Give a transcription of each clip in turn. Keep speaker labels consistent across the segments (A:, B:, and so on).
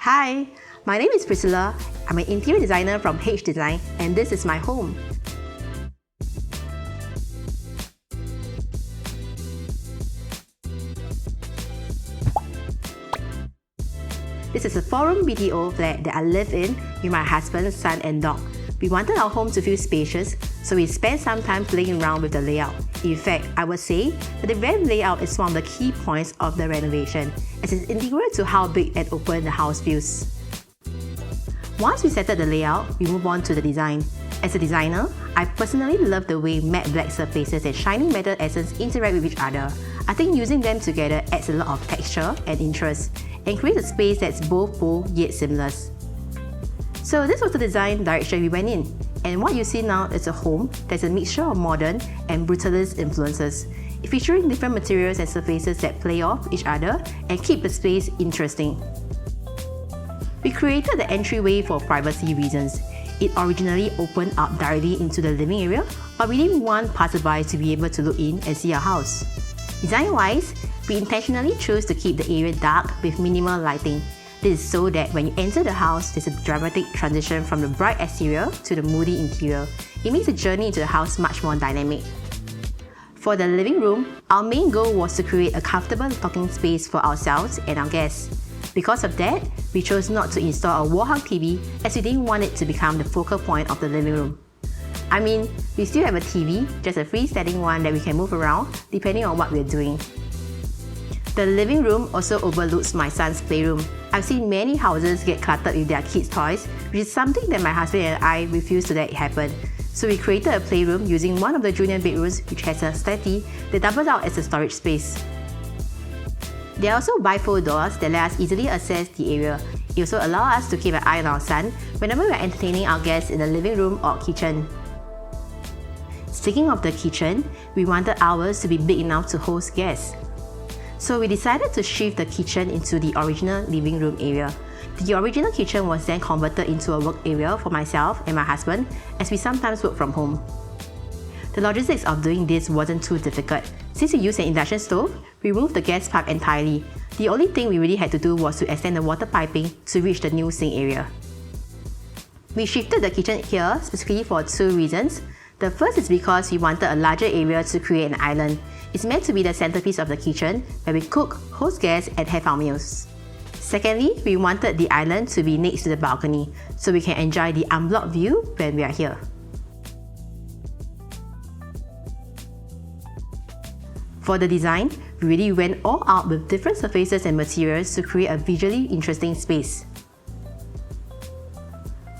A: Hi, my name is Priscilla. I'm an interior designer from H Design and this is my home. This is a 4-room BTO flat that I live in with my husband, son and dog. We wanted our home to feel spacious, so we spent some time playing around with the layout. In fact, I would say that the revamped layout is one of the key points of the renovation, as it's integral to how big and open the house feels. Once we settled the layout, we move on to the design. As a designer, I personally love the way matte black surfaces and shiny metal accents interact with each other. I think using them together adds a lot of texture and interest, and creates a space that's both bold yet seamless. So this was the design direction we went in, and what you see now is a home that's a mixture of modern and brutalist influences, featuring different materials and surfaces that play off each other and keep the space interesting. We created the entryway for privacy reasons. It originally opened up directly into the living area, but we didn't want passersby to be able to look in and see our house. Design-wise, we intentionally chose to keep the area dark with minimal lighting. This is so that when you enter the house, there's a dramatic transition from the bright exterior to the moody interior. It makes the journey into the house much more dynamic. For the living room, our main goal was to create a comfortable talking space for ourselves and our guests. Because of that, we chose not to install a wall-hung TV as we didn't want it to become the focal point of the living room. I mean, we still have a TV, just a freestanding one that we can move around depending on what we're doing. The living room also overlooks my son's playroom. I've seen many houses get cluttered with their kids' toys, which is something that my husband and I refuse to let happen. So we created a playroom using one of the junior bedrooms, which has a settee that doubles out as a storage space. There are also bifold doors that let us easily access the area. It also allows us to keep an eye on our son whenever we are entertaining our guests in the living room or kitchen. Speaking of the kitchen, we wanted ours to be big enough to host guests. So we decided to shift the kitchen into the original living room area. The original kitchen was then converted into a work area for myself and my husband, as we sometimes work from home. The logistics of doing this wasn't too difficult. Since we used an induction stove, we removed the gas pipe entirely. The only thing we really had to do was to extend the water piping to reach the new sink area. We shifted the kitchen here specifically for two reasons. The first is because we wanted a larger area to create an island. It's meant to be the centerpiece of the kitchen where we cook, host guests, and have our meals. Secondly, we wanted the island to be next to the balcony so we can enjoy the unblocked view when we are here. For the design, we really went all out with different surfaces and materials to create a visually interesting space.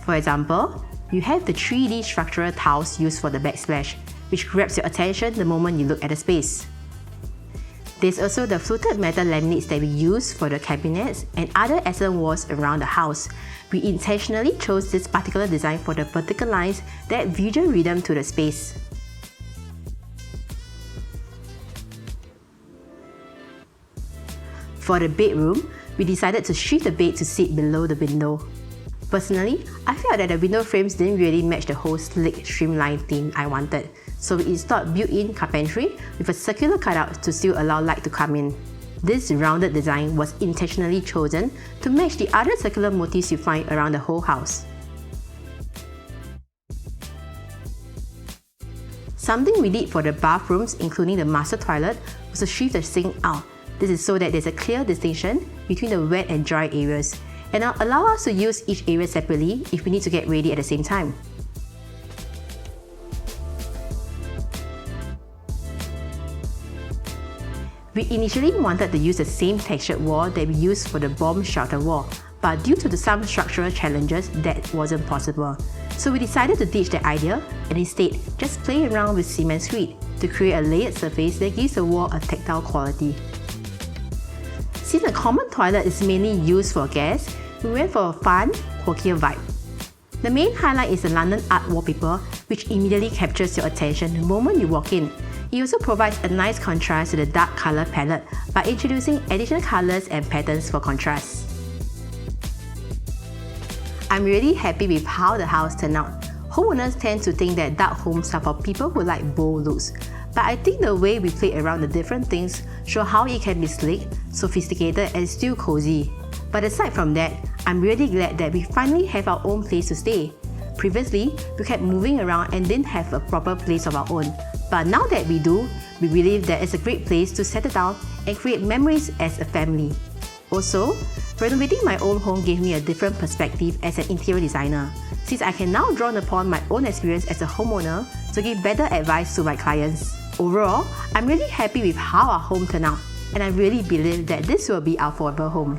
A: For example, you have the 3D structural tiles used for the backsplash, which grabs your attention the moment you look at the space. There's also the fluted metal laminates that we use for the cabinets and other accent walls around the house. We intentionally chose this particular design for the vertical lines that add visual rhythm to the space. For the bedroom, we decided to shift the bed to sit below the window. Personally, I felt that the window frames didn't really match the whole sleek, streamlined theme I wanted, so we installed built-in carpentry with a circular cutout to still allow light to come in. This rounded design was intentionally chosen to match the other circular motifs you find around the whole house. Something we did for the bathrooms, including the master toilet, was to shift the sink out. This is so that there's a clear distinction between the wet and dry areas, and allow us to use each area separately if we need to get ready at the same time. We initially wanted to use the same textured wall that we used for the bomb shelter wall, but due to some structural challenges, that wasn't possible. So we decided to ditch that idea and instead just play around with cement screed to create a layered surface that gives the wall a tactile quality. Since the common toilet is mainly used for guests, we went for a fun, quirkier vibe. The main highlight is the London art wallpaper, which immediately captures your attention the moment you walk in. It also provides a nice contrast to the dark colour palette by introducing additional colours and patterns for contrast. I'm really happy with how the house turned out. Homeowners tend to think that dark homes are for people who like bold looks, but I think the way we played around the different things show how it can be sleek, sophisticated and still cozy. But aside from that, I'm really glad that we finally have our own place to stay. Previously, we kept moving around and didn't have a proper place of our own. But now that we do, we believe that it's a great place to settle down and create memories as a family. Also, renovating my own home gave me a different perspective as an interior designer, since I can now draw upon my own experience as a homeowner to give better advice to my clients. Overall, I'm really happy with how our home turned out, and I really believe that this will be our forever home.